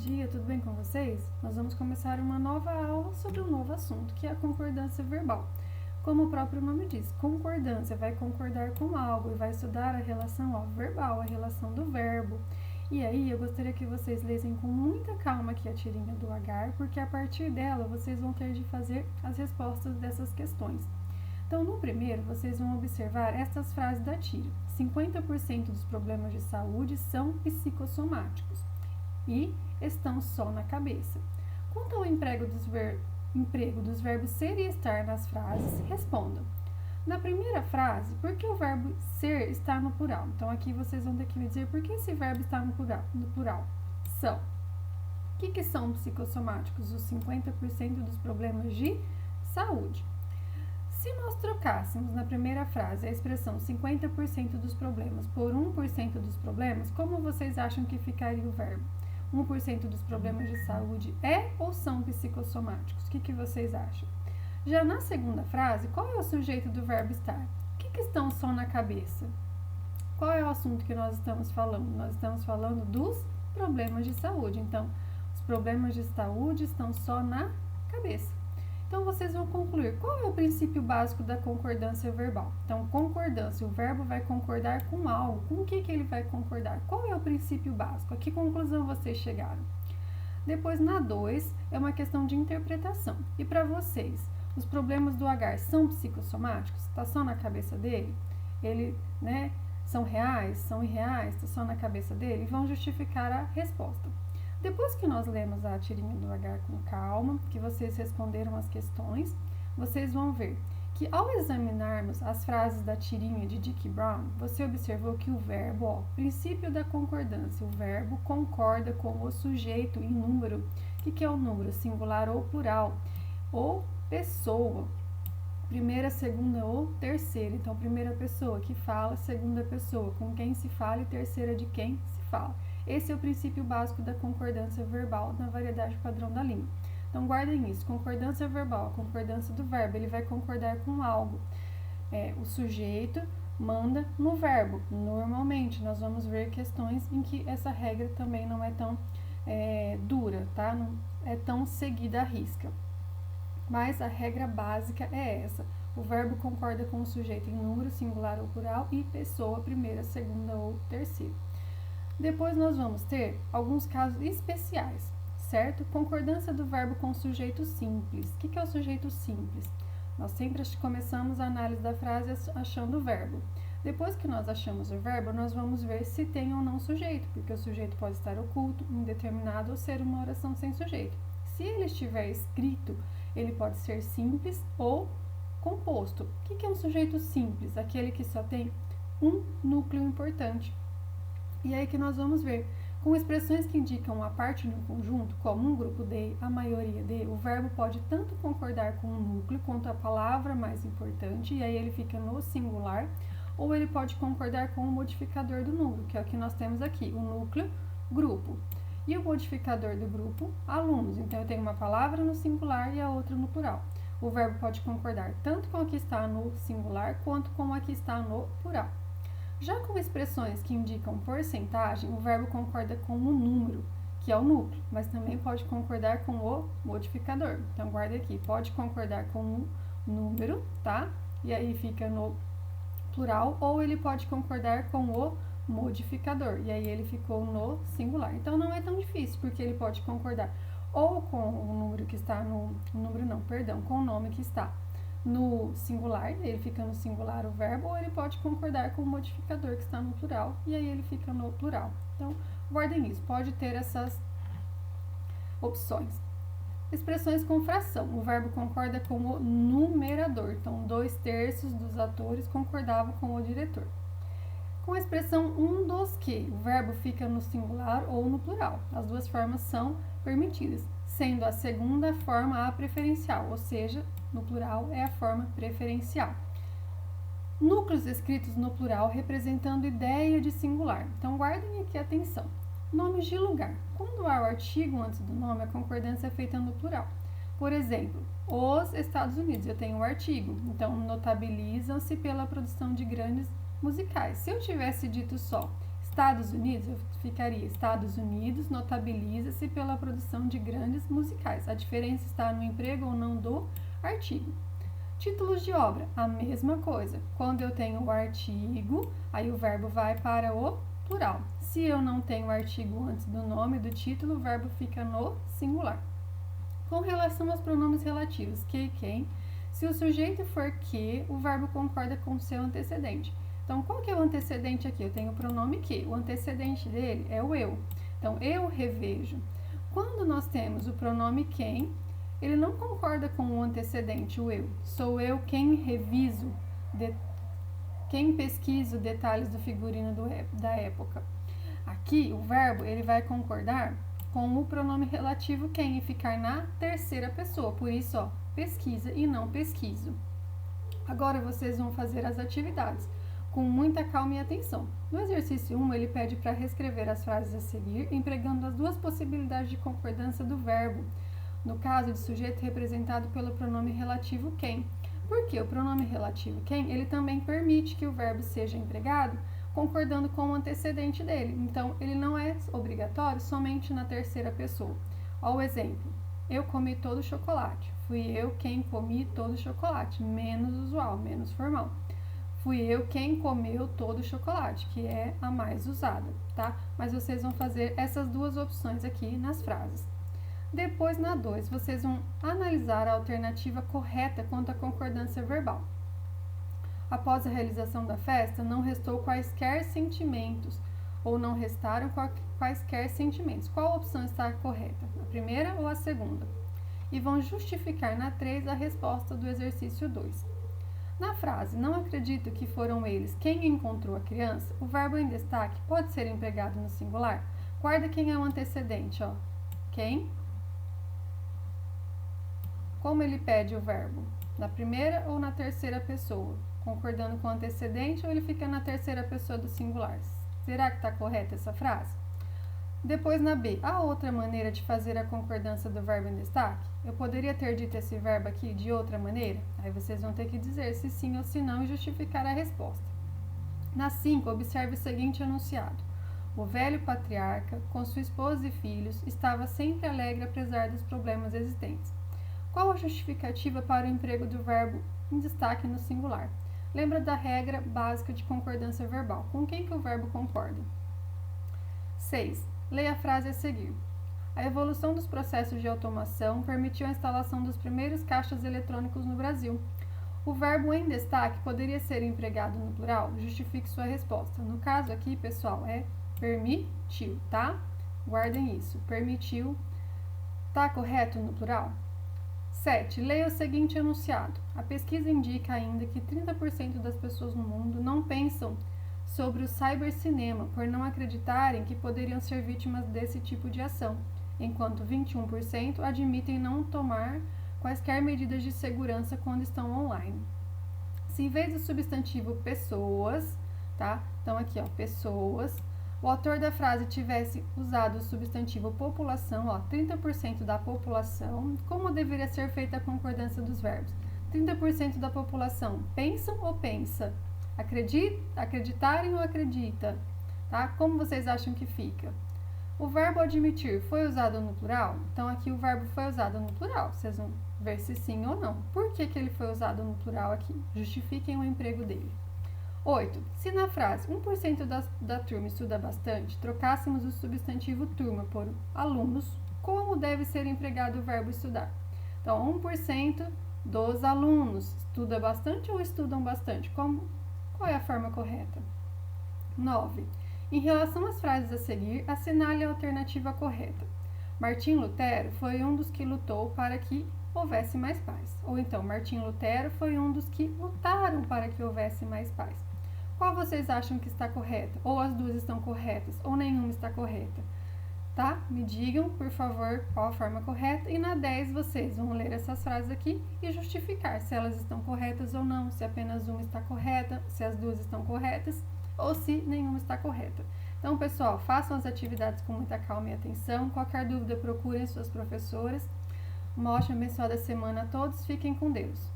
dia, tudo bem com vocês? Nós vamos começar uma nova aula sobre um novo assunto, que é a concordância verbal. Como o próprio nome diz, concordância, vai concordar com algo e vai estudar a relação verbal, a relação do verbo. E aí eu gostaria que vocês lessem com muita calma aqui a tirinha do agar, porque a partir dela vocês vão ter de fazer as respostas dessas questões. Então, no primeiro, vocês vão observar estas frases da tira. 50% dos problemas de saúde são psicossomáticos e estão só na cabeça. Quanto ao emprego dos verbos ser e estar nas frases, respondam. Na primeira frase, por que o verbo ser está no plural? Então, aqui vocês vão ter que me dizer por que esse verbo está no plural. São. O que são psicossomáticos? Os 50% dos problemas de saúde. Se nós trocássemos na primeira frase a expressão 50% dos problemas por 1% dos problemas, como vocês acham que ficaria o verbo? 1% dos problemas de saúde é ou são psicossomáticos? O que vocês acham? Já na segunda frase, qual é o sujeito do verbo estar? O que estão só na cabeça? Qual é o assunto que nós estamos falando? Nós estamos falando dos problemas de saúde. Então, os problemas de saúde estão só na cabeça. Então, vocês vão concluir qual é o princípio básico da concordância verbal. Então, concordância, o verbo vai concordar com algo. Com o que ele vai concordar? Qual é o princípio básico? A que conclusão vocês chegaram? Depois, na 2, é uma questão de interpretação. E para vocês, os problemas do agar são psicossomáticos? Está só na cabeça dele? Ele, são reais? São irreais? Está só na cabeça dele? E vão justificar a resposta. Depois que nós lemos a tirinha do agar com calma, que vocês responderam as questões, vocês vão ver que ao examinarmos as frases da tirinha de Dick Brown, você observou que o verbo, princípio da concordância, o verbo concorda com o sujeito em número. O que é o número? Singular ou plural? Ou pessoa. Primeira, segunda ou terceira. Então, primeira pessoa que fala, segunda pessoa com quem se fala e terceira de quem se fala. Esse é o princípio básico da concordância verbal na variedade padrão da língua. Então, guardem isso. Concordância verbal, concordância do verbo, ele vai concordar com algo. O sujeito manda no verbo. Normalmente, nós vamos ver questões em que essa regra também não é tão dura, tá? Não é tão seguida à risca. Mas a regra básica é essa. O verbo concorda com o sujeito em número, singular ou plural, e pessoa, primeira, segunda ou terceira. Depois nós vamos ter alguns casos especiais, certo? Concordância do verbo com o sujeito simples. O que é o sujeito simples? Nós sempre começamos a análise da frase achando o verbo. Depois que nós achamos o verbo, nós vamos ver se tem ou não sujeito, porque o sujeito pode estar oculto, indeterminado ou ser uma oração sem sujeito. Se ele estiver escrito, ele pode ser simples ou composto. O que é um sujeito simples? Aquele que só tem um núcleo importante. E aí que nós vamos ver, com expressões que indicam a parte no conjunto, como um grupo de, a maioria de, o verbo pode tanto concordar com o núcleo quanto a palavra mais importante, e aí ele fica no singular, ou ele pode concordar com o modificador do núcleo, que é o que nós temos aqui, o núcleo, grupo. E o modificador do grupo, alunos. Então, eu tenho uma palavra no singular e a outra no plural. O verbo pode concordar tanto com a que está no singular, quanto com a que está no plural. Já com expressões que indicam porcentagem, o verbo concorda com o número, que é o núcleo, mas também pode concordar com o modificador. Então, guarda aqui, pode concordar com o número, tá? E aí fica no plural, ou ele pode concordar com o modificador, e aí ele ficou no singular. Então, não é tão difícil, porque ele pode concordar ou com o número que está com o nome que está no singular, ele fica no singular o verbo, ou ele pode concordar com o modificador que está no plural, e aí ele fica no plural. Então, guardem isso, pode ter essas opções. Expressões com fração, o verbo concorda com o numerador, então 2/3 dos atores concordavam com o diretor. Com a expressão um dos que, o verbo fica no singular ou no plural, as duas formas são permitidas, sendo a segunda forma a preferencial, ou seja, no plural é a forma preferencial. Núcleos escritos no plural representando ideia de singular. Então, guardem aqui atenção. Nomes de lugar. Quando há o artigo antes do nome, a concordância é feita no plural. Por exemplo, os Estados Unidos, eu tenho o artigo. Então, notabilizam-se pela produção de grandes musicais. Se eu tivesse dito só Estados Unidos, eu ficaria Estados Unidos notabiliza-se pela produção de grandes musicais. A diferença está no emprego ou não do artigo. Títulos de obra, a mesma coisa. Quando eu tenho o artigo, aí o verbo vai para o plural. Se eu não tenho o artigo antes do nome do título, o verbo fica no singular. Com relação aos pronomes relativos, que e quem, se o sujeito for que, o verbo concorda com o seu antecedente. Então, qual que é o antecedente aqui? Eu tenho o pronome que. O antecedente dele é o eu. Então, eu revejo. Quando nós temos o pronome quem, ele não concorda com o antecedente, o eu. Sou eu quem reviso, quem pesquiso detalhes do figurino da época. Aqui, o verbo ele vai concordar com o pronome relativo quem e ficar na terceira pessoa. Por isso, ó, pesquisa e não pesquiso. Agora, vocês vão fazer as atividades com muita calma e atenção. No exercício 1, ele pede para reescrever as frases a seguir, empregando as duas possibilidades de concordância do verbo, no caso de sujeito representado pelo pronome relativo quem. Porque o pronome relativo quem, ele também permite que o verbo seja empregado concordando com o antecedente dele. Então, ele não é obrigatório somente na terceira pessoa. Olha o exemplo. Eu comi todo o chocolate. Fui eu quem comi todo o chocolate. Menos usual, menos formal. Fui eu quem comeu todo o chocolate, que é a mais usada, tá? Mas vocês vão fazer essas duas opções aqui nas frases. Depois, na 2, vocês vão analisar a alternativa correta quanto à concordância verbal. Após a realização da festa, não restou quaisquer sentimentos, ou não restaram quaisquer sentimentos. Qual opção está correta? A primeira ou a segunda? E vão justificar na 3 a resposta do exercício 2. Na frase, não acredito que foram eles quem encontrou a criança, o verbo em destaque pode ser empregado no singular. Guarda quem é o antecedente, ó. Quem? Como ele pede o verbo? Na primeira ou na terceira pessoa? Concordando com o antecedente ou ele fica na terceira pessoa do singular? Será que está correta essa frase? Depois, na B, há outra maneira de fazer a concordância do verbo em destaque? Eu poderia ter dito esse verbo aqui de outra maneira? Aí vocês vão ter que dizer se sim ou se não e justificar a resposta. Na 5, observe o seguinte enunciado. O velho patriarca, com sua esposa e filhos, estava sempre alegre apesar dos problemas existentes. Qual a justificativa para o emprego do verbo em destaque no singular? Lembra da regra básica de concordância verbal. Com quem que o verbo concorda? 6. Leia a frase a seguir. A evolução dos processos de automação permitiu a instalação dos primeiros caixas eletrônicos no Brasil. O verbo em destaque poderia ser empregado no plural? Justifique sua resposta. No caso aqui, pessoal, é permitiu, tá? Guardem isso. Permitiu. Tá correto no plural? 7. Leia o seguinte enunciado. A pesquisa indica ainda que 30% das pessoas no mundo não pensam sobre o cybercinema por não acreditarem que poderiam ser vítimas desse tipo de ação, enquanto 21% admitem não tomar quaisquer medidas de segurança quando estão online. Se em vez do substantivo pessoas, tá? Então aqui, ó, pessoas, o autor da frase tivesse usado o substantivo população, ó, 30% da população, como deveria ser feita a concordância dos verbos? 30% da população pensam ou pensa? Acreditarem ou acredita? Tá? Como vocês acham que fica? O verbo admitir foi usado no plural? Então, aqui o verbo foi usado no plural. Vocês vão ver se sim ou não. Por que ele foi usado no plural aqui? Justifiquem o emprego dele. 8. Se na frase 1% da turma estuda bastante, trocássemos o substantivo turma por alunos, como deve ser empregado o verbo estudar? Então, 1% dos alunos estuda bastante ou estudam bastante? Qual é a forma correta? 9. Em relação às frases a seguir, assinale a alternativa correta. Martim Lutero foi um dos que lutou para que houvesse mais paz. Ou então, Martim Lutero foi um dos que lutaram para que houvesse mais paz. Qual vocês acham que está correta? Ou as duas estão corretas, ou nenhuma está correta? Tá? Me digam, por favor, qual a forma correta. E na 10 vocês vão ler essas frases aqui e justificar se elas estão corretas ou não, se apenas uma está correta, se as duas estão corretas ou se nenhuma está correta. Então, pessoal, façam as atividades com muita calma e atenção. Qualquer dúvida, procurem suas professoras. Uma ótima e abençoada semana a todos. Fiquem com Deus.